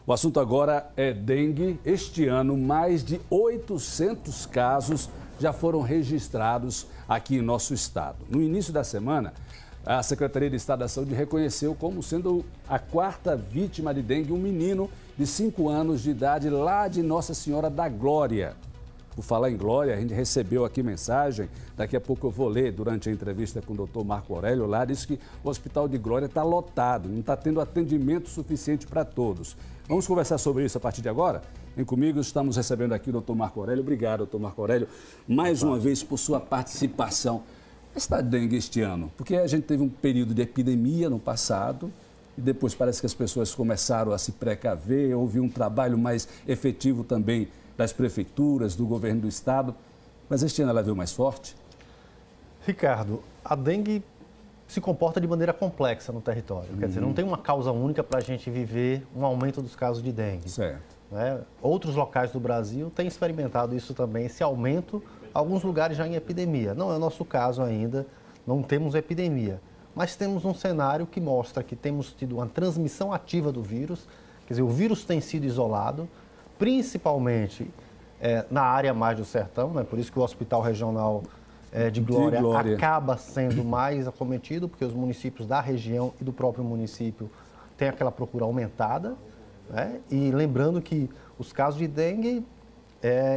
O assunto agora é dengue. Este ano, mais de 800 casos já foram registrados aqui em nosso estado. No início da semana, a Secretaria de Estado da Saúde reconheceu como sendo a quarta vítima de dengue um menino de 5 anos de idade lá de Nossa Senhora da Glória. Por falar em Glória, a gente recebeu aqui mensagem, daqui a pouco eu vou ler durante a entrevista com o doutor Marco Aurélio lá, disse que o Hospital de Glória está lotado, não está tendo atendimento suficiente para todos. Vamos conversar sobre isso a partir de agora? Vem comigo, estamos recebendo aqui o doutor Marco Aurélio. Obrigado, doutor Marco Aurélio, mais uma vez por sua participação. Está dengue este ano, porque a gente teve um período de epidemia no passado e depois parece que as pessoas começaram a se precaver, houve um trabalho mais efetivo também das prefeituras, do governo do estado, mas este ano ela veio mais forte? Ricardo, a dengue se comporta de maneira complexa no território, quer dizer, não tem uma causa única para a gente viver um aumento dos casos de dengue. Certo. Né? Outros locais do Brasil têm experimentado isso também, esse aumento, alguns lugares já em epidemia. Não é o nosso caso ainda, não temos epidemia, mas temos um cenário que mostra que temos tido uma transmissão ativa do vírus, quer dizer, o vírus tem sido isolado, principalmente na área mais do sertão, né? Por isso que o Hospital Regional de Glória acaba sendo mais acometido, porque os municípios da região e do próprio município têm aquela procura aumentada, né? E lembrando que os casos de dengue,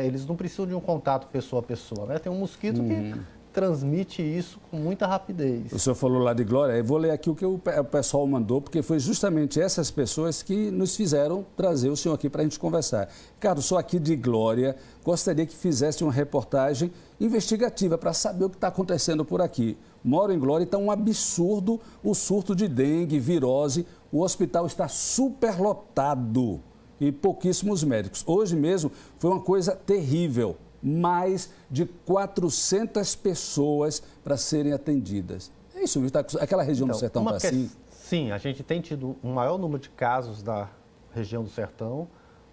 eles não precisam de um contato pessoa a pessoa, né? Tem um mosquito que transmite isso com muita rapidez. O senhor falou lá de Glória, eu vou ler aqui o que o pessoal mandou, porque foi justamente essas pessoas que nos fizeram trazer o senhor aqui para a gente conversar. Ricardo, sou aqui de Glória, gostaria que fizesse uma reportagem investigativa para saber o que está acontecendo por aqui. Moro em Glória e está um absurdo o surto de dengue, virose, o hospital está superlotado e pouquíssimos médicos. Hoje mesmo foi uma coisa terrível. Mais de 400 pessoas para serem atendidas. É isso, aquela região do sertão está assim? Sim, a gente tem tido um maior número de casos da região do sertão.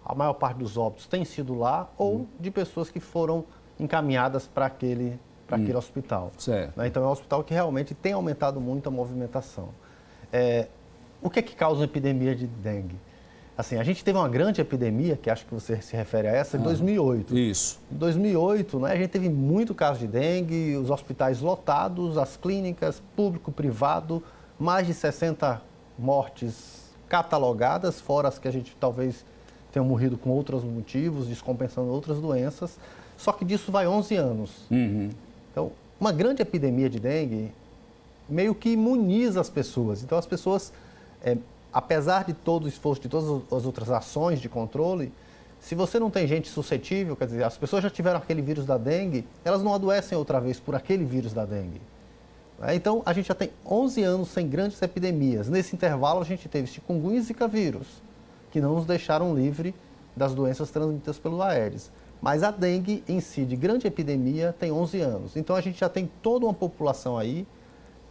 A maior parte dos óbitos tem sido lá ou de pessoas que foram encaminhadas para aquele hospital. Certo. Então é um hospital que realmente tem aumentado muito a movimentação. O que é que causa uma epidemia de dengue? Assim, a gente teve uma grande epidemia, que acho que você se refere a essa, em 2008. Isso. Em 2008, né, a gente teve muito caso de dengue, os hospitais lotados, as clínicas, público, privado, mais de 60 mortes catalogadas, fora as que a gente talvez tenha morrido com outros motivos, descompensando outras doenças. Só que disso vai 11 anos. Então, uma grande epidemia de dengue meio que imuniza as pessoas. Então, as pessoas... apesar de todo o esforço, de todas as outras ações de controle, se você não tem gente suscetível, quer dizer, as pessoas já tiveram aquele vírus da dengue, elas não adoecem outra vez por aquele vírus da dengue. Então, a gente já tem 11 anos sem grandes epidemias. Nesse intervalo, a gente teve chikungunya e zika vírus, que não nos deixaram livre das doenças transmitidas pelo Aedes. Mas a dengue em si, de grande epidemia, tem 11 anos. Então, a gente já tem toda uma população aí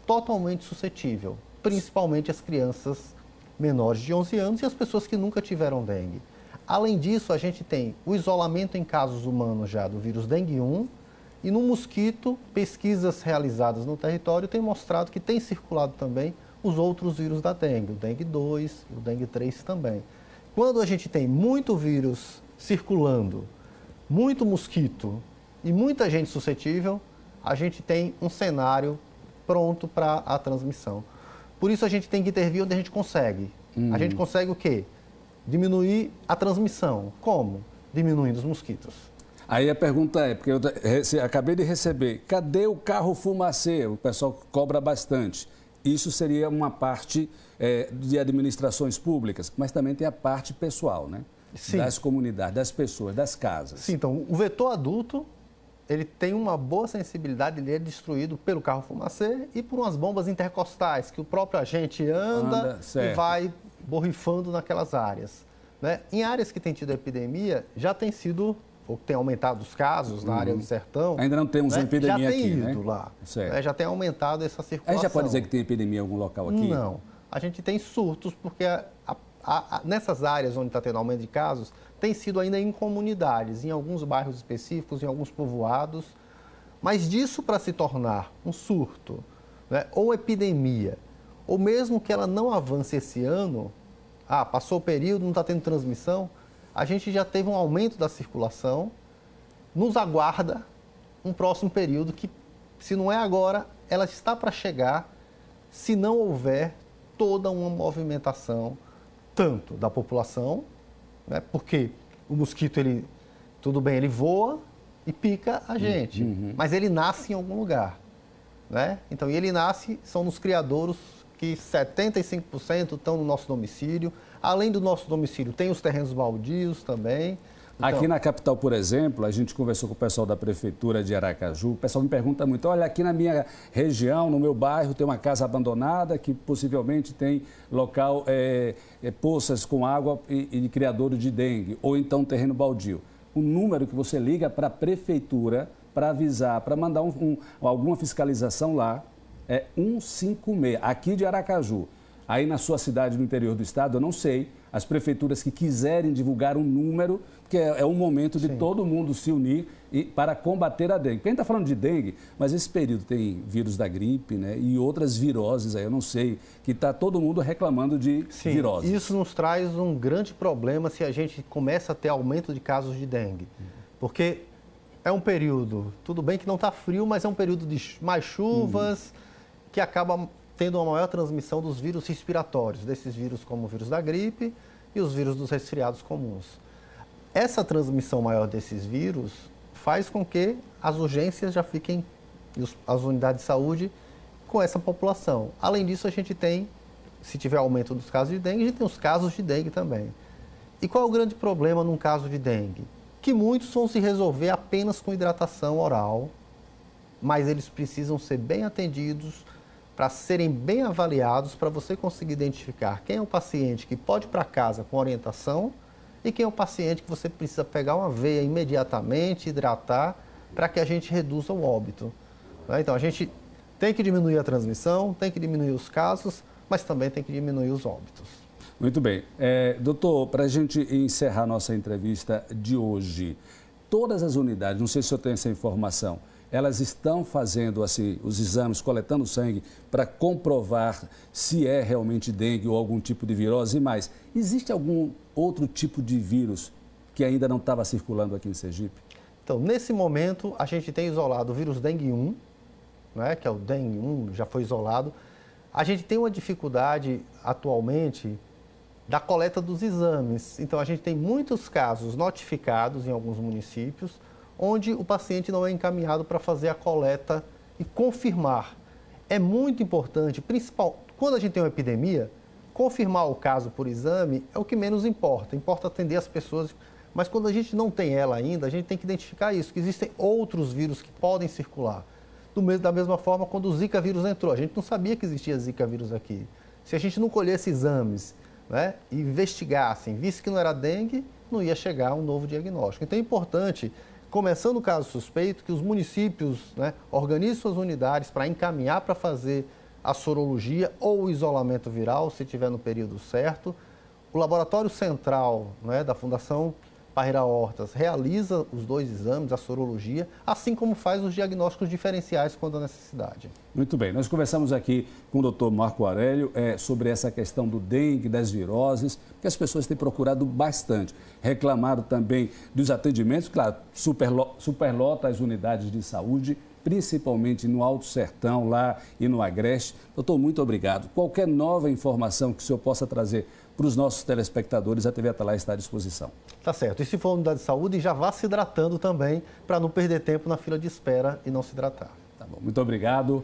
totalmente suscetível, principalmente as crianças menores de 11 anos e as pessoas que nunca tiveram dengue. Além disso, a gente tem o isolamento em casos humanos já do vírus dengue 1 e no mosquito, pesquisas realizadas no território têm mostrado que tem circulado também os outros vírus da dengue, o dengue 2 e o dengue 3 também. Quando a gente tem muito vírus circulando, muito mosquito e muita gente suscetível, a gente tem um cenário pronto para a transmissão. Por isso a gente tem que intervir onde a gente consegue. A gente consegue o quê? Diminuir a transmissão. Como? Diminuindo os mosquitos. Aí a pergunta é, porque eu acabei de receber, cadê o carro fumacê? O pessoal cobra bastante. Isso seria uma parte de administrações públicas, mas também tem a parte pessoal, né? Sim. Das comunidades, das pessoas, das casas. Sim, então o vetor adulto, ele tem uma boa sensibilidade, ele é destruído pelo carro fumacê e por umas bombas intercostais, que o próprio agente anda e vai borrifando naquelas áreas. Né? Em áreas que têm tido epidemia, já tem sido, ou tem aumentado os casos na área do sertão. Ainda não temos uma epidemia aqui, né? Já tem ido lá, já tem aumentado essa circulação. A gente já pode dizer que tem epidemia em algum local aqui? Não, a gente tem surtos, porque nessas áreas onde está tendo aumento de casos, tem sido ainda em comunidades, em alguns bairros específicos, em alguns povoados. Mas disso para se tornar um surto, né, ou epidemia, ou mesmo que ela não avance esse ano, passou o período, não está tendo transmissão, a gente já teve um aumento da circulação, nos aguarda um próximo período que, se não é agora, ela está para chegar, se não houver toda uma movimentação, tanto da população, né, porque o mosquito, tudo bem, ele voa e pica a gente, mas ele nasce em algum lugar, né? Então, ele nasce, são nos criadouros que 75% estão no nosso domicílio. Além do nosso domicílio, tem os terrenos baldios também. Então, aqui na capital, por exemplo, a gente conversou com o pessoal da Prefeitura de Aracaju. O pessoal me pergunta muito, olha, aqui na minha região, no meu bairro, tem uma casa abandonada que possivelmente tem local, poças com água e criadouro de dengue, ou então terreno baldio. O número que você liga para a Prefeitura para avisar, para mandar alguma fiscalização lá, é 156, aqui de Aracaju. Aí na sua cidade, no interior do estado, eu não sei, as prefeituras que quiserem divulgar um número, porque é um momento de todo mundo se unir para combater a dengue. Porque a gente está falando de dengue, mas esse período tem vírus da gripe, né, e outras viroses aí, eu não sei, que está todo mundo reclamando de viroses. Isso nos traz um grande problema se a gente começa a ter aumento de casos de dengue. Porque é um período, tudo bem que não está frio, mas é um período de mais chuvas, que acaba tendo uma maior transmissão dos vírus respiratórios, desses vírus como o vírus da gripe e os vírus dos resfriados comuns. Essa transmissão maior desses vírus faz com que as urgências já fiquem, as unidades de saúde, com essa população. Além disso, a gente tem, se tiver aumento dos casos de dengue, a gente tem os casos de dengue também. E qual é o grande problema num caso de dengue? Que muitos vão se resolver apenas com hidratação oral, mas eles precisam ser bem atendidos, para serem bem avaliados, para você conseguir identificar quem é o paciente que pode ir para casa com orientação e quem é o paciente que você precisa pegar uma veia imediatamente, hidratar, para que a gente reduza o óbito. Então, a gente tem que diminuir a transmissão, tem que diminuir os casos, mas também tem que diminuir os óbitos. Muito bem. Doutor, para a gente encerrar nossa entrevista de hoje, todas as unidades, não sei se eu tenho essa informação, elas estão fazendo assim, os exames, coletando sangue para comprovar se é realmente dengue ou algum tipo de virose e mais. Existe algum outro tipo de vírus que ainda não estava circulando aqui em Sergipe? Então, nesse momento, a gente tem isolado o vírus dengue 1, né, que é o dengue 1, já foi isolado. A gente tem uma dificuldade atualmente da coleta dos exames. Então, a gente tem muitos casos notificados em alguns municípios, onde o paciente não é encaminhado para fazer a coleta e confirmar. É muito importante, quando a gente tem uma epidemia, confirmar o caso por exame é o que menos importa. Importa atender as pessoas, mas quando a gente não tem ela ainda, a gente tem que identificar isso, que existem outros vírus que podem circular. Da mesma forma, quando o Zika vírus entrou, a gente não sabia que existia Zika vírus aqui. Se a gente não colhesse exames, né, e investigassem, visse que não era dengue, não ia chegar um novo diagnóstico. Então é importante, começando o caso suspeito, que os municípios, né, organizem suas unidades para encaminhar para fazer a sorologia ou o isolamento viral, se tiver no período certo. O Laboratório Central, né, da Fundação Parreira Hortas realiza os dois exames, a sorologia, assim como faz os diagnósticos diferenciais quando há necessidade. Muito bem, nós conversamos aqui com o Dr. Marco Aurélio sobre essa questão do dengue, das viroses, que as pessoas têm procurado bastante. Reclamaram também dos atendimentos, claro, superlota as unidades de saúde, principalmente no Alto Sertão, lá e no Agreste. Doutor, muito obrigado. Qualquer nova informação que o senhor possa trazer para os nossos telespectadores, a TV Atalaia está à disposição. Tá certo. E se for unidade de saúde, já vá se hidratando também, para não perder tempo na fila de espera e não se hidratar. Tá bom, muito obrigado.